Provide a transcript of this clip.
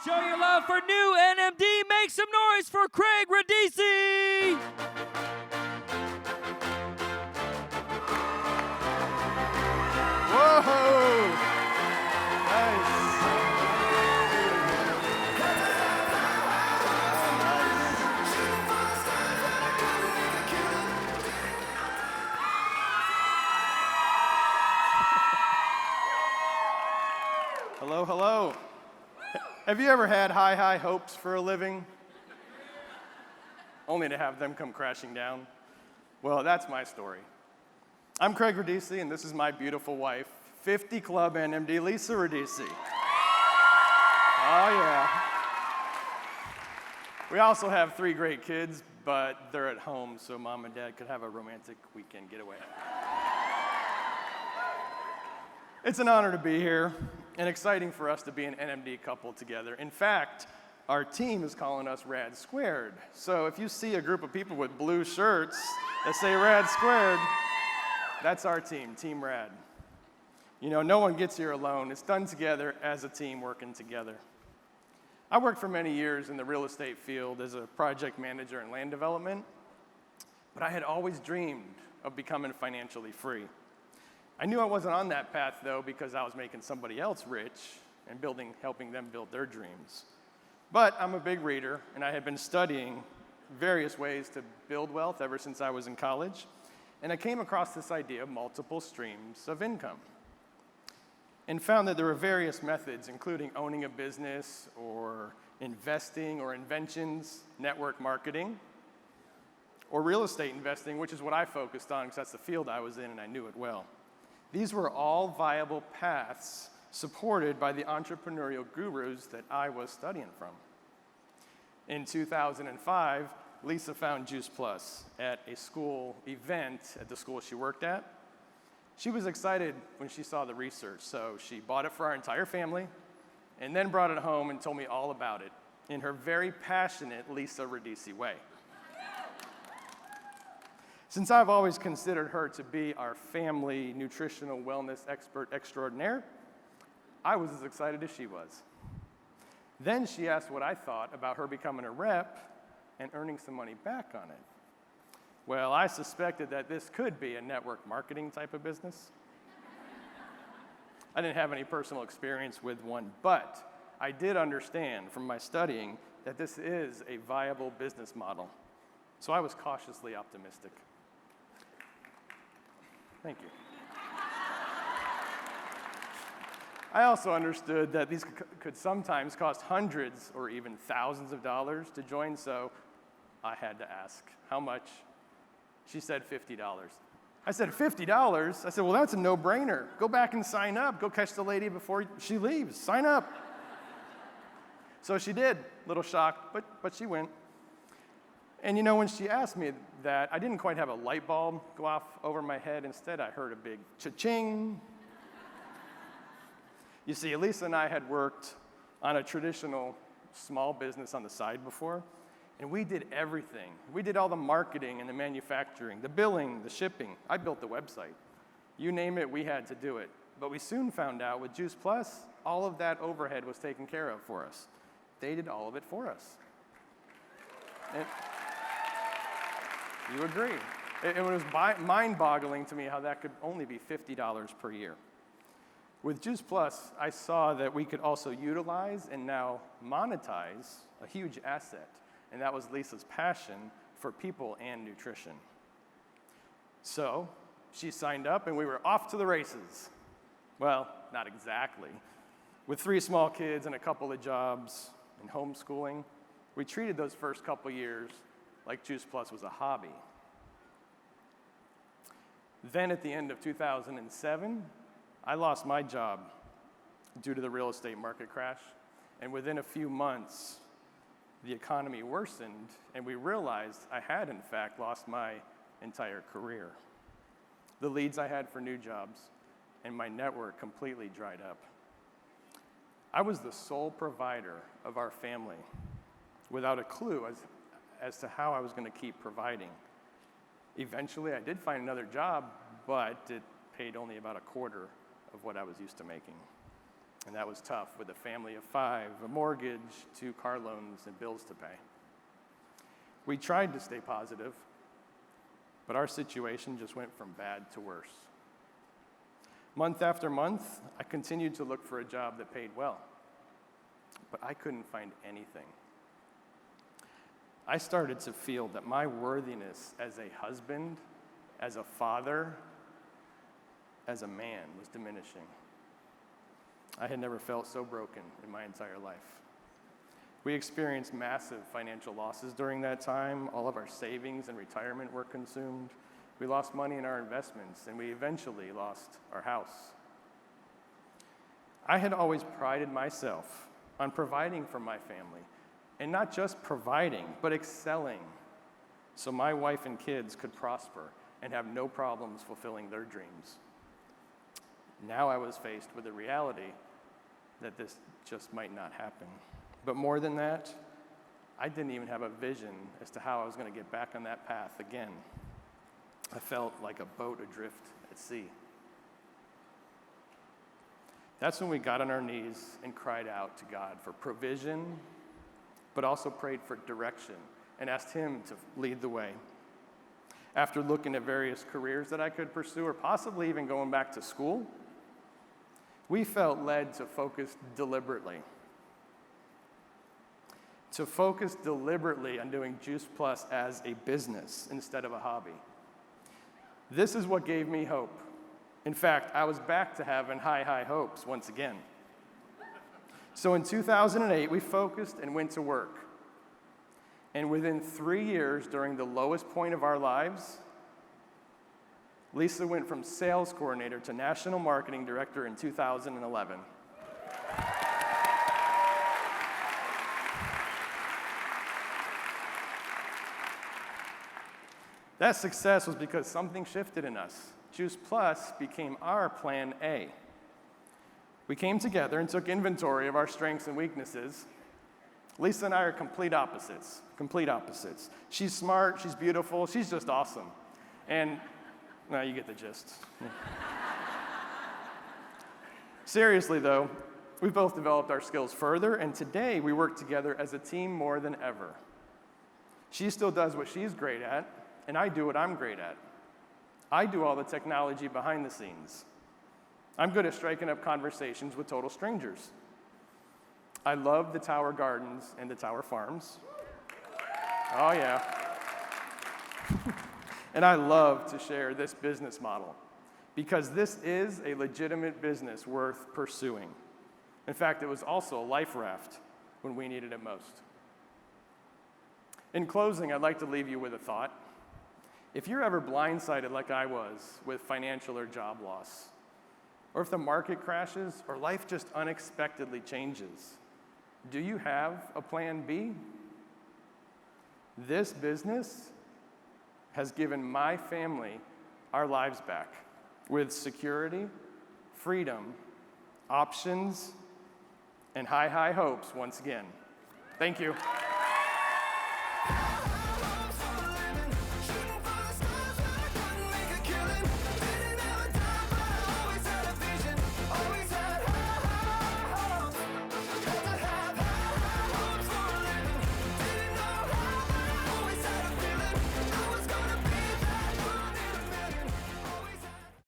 Show your love for new NMD. Make some noise for Kraig Radesi. Whoa! Nice. Hello, hello. Have you ever had high hopes for a living? Only to have them come crashing down? Well, that's my story. I'm Kraig Radesi, and this is my beautiful wife, 50 Club NMD Lisa Radesi. Oh, yeah. We also have 3 great kids, but they're at home, so mom and dad could have a romantic weekend getaway. It's an honor to be here, and exciting for us to be an NMD couple together. In fact, our team is calling us Rad Squared. So if you see a group of people with blue shirts that say Rad Squared, that's our team, Team Rad. You know, no one gets here alone. It's done together as a team working together. I worked for many years in the real estate field as a project manager in land development, but I had always dreamed of becoming financially free. I knew I wasn't on that path, though, because I was making somebody else rich and helping them build their dreams. But I'm a big reader, and I had been studying various ways to build wealth ever since I was in college, and I came across this idea of multiple streams of income and found that there were various methods, including owning a business or investing or inventions, network marketing, or real estate investing, which is what I focused on because that's the field I was in and I knew it well. These were all viable paths supported by the entrepreneurial gurus that I was studying from. In 2005, Lisa found Juice Plus at a school event at the school she worked at. She was excited when she saw the research, so she bought it for our entire family and then brought it home and told me all about it in her very passionate Lisa Radesi way. Since I've always considered her to be our family nutritional wellness expert extraordinaire, I was as excited as she was. Then she asked what I thought about her becoming a rep and earning some money back on it. Well, I suspected that this could be a network marketing type of business. I didn't have any personal experience with one, but I did understand from my studying that this is a viable business model. So I was cautiously optimistic. Thank you. I also understood that these could sometimes cost hundreds or even thousands of dollars to join, so I had to ask, how much? She said $50. I said, $50? I said, well, that's a no-brainer. Go back and sign up. Go catch the lady before she leaves. Sign up. So she did. Little shocked, but she went. And you know, when she asked me that, I didn't quite have a light bulb go off over my head. Instead, I heard a big cha-ching. You see, Lisa and I had worked on a traditional small business on the side before, and we did everything. We did all the marketing and the manufacturing, the billing, the shipping. I built the website. You name it, we had to do it. But we soon found out with Juice Plus, all of that overhead was taken care of for us. They did all of it for us. And you agree. It was mind-boggling to me how that could only be $50 per year. With Juice Plus, I saw that we could also utilize and now monetize a huge asset, and that was Lisa's passion for people and nutrition. So she signed up, and we were off to the races. Well, not exactly. With 3 small kids and a couple of jobs and homeschooling, we treated those first couple years like Juice Plus was a hobby. Then at the end of 2007, I lost my job due to the real estate market crash, and within a few months, the economy worsened, and we realized I had, in fact, lost my entire career. The leads I had for new jobs and my network completely dried up. I was the sole provider of our family without a clue as to how I was going to keep providing. Eventually, I did find another job, but it paid only about a quarter of what I was used to making. And that was tough with a family of 5, a mortgage, 2 car loans, and bills to pay. We tried to stay positive, but our situation just went from bad to worse. Month after month, I continued to look for a job that paid well, but I couldn't find anything. I started to feel that my worthiness as a husband, as a father, as a man was diminishing. I had never felt so broken in my entire life. We experienced massive financial losses during that time. All of our savings and retirement were consumed. We lost money in our investments, and we eventually lost our house. I had always prided myself on providing for my family, and not just providing, but excelling, so my wife and kids could prosper and have no problems fulfilling their dreams. Now I was faced with the reality that this just might not happen. But more than that, I didn't even have a vision as to how I was going to get back on that path again. I felt like a boat adrift at sea. That's when we got on our knees and cried out to God for provision, but also prayed for direction and asked Him to lead the way. After looking at various careers that I could pursue, or possibly even going back to school, we felt led to focus deliberately. To focus deliberately on doing Juice Plus as a business instead of a hobby. This is what gave me hope. In fact, I was back to having high hopes once again. So in 2008, we focused and went to work. And within 3 years, during the lowest point of our lives, Lisa went from sales coordinator to national marketing director in 2011. That success was because something shifted in us. Juice Plus became our plan A. We came together and took inventory of our strengths and weaknesses. Lisa and I are complete opposites. She's smart, she's beautiful, she's just awesome. And, now you get the gist. Seriously though, we've both developed our skills further, and today we work together as a team more than ever. She still does what she's great at, and I do what I'm great at. I do all the technology behind the scenes. I'm good at striking up conversations with total strangers. I love the Tower Gardens and the Tower Farms. Oh yeah. And I love to share this business model because this is a legitimate business worth pursuing. In fact, it was also a life raft when we needed it most. In closing, I'd like to leave you with a thought. If you're ever blindsided like I was with financial or job loss, or if the market crashes or life just unexpectedly changes, do you have a plan B? This business has given my family our lives back with security, freedom, options, and high hopes once again. Thank you.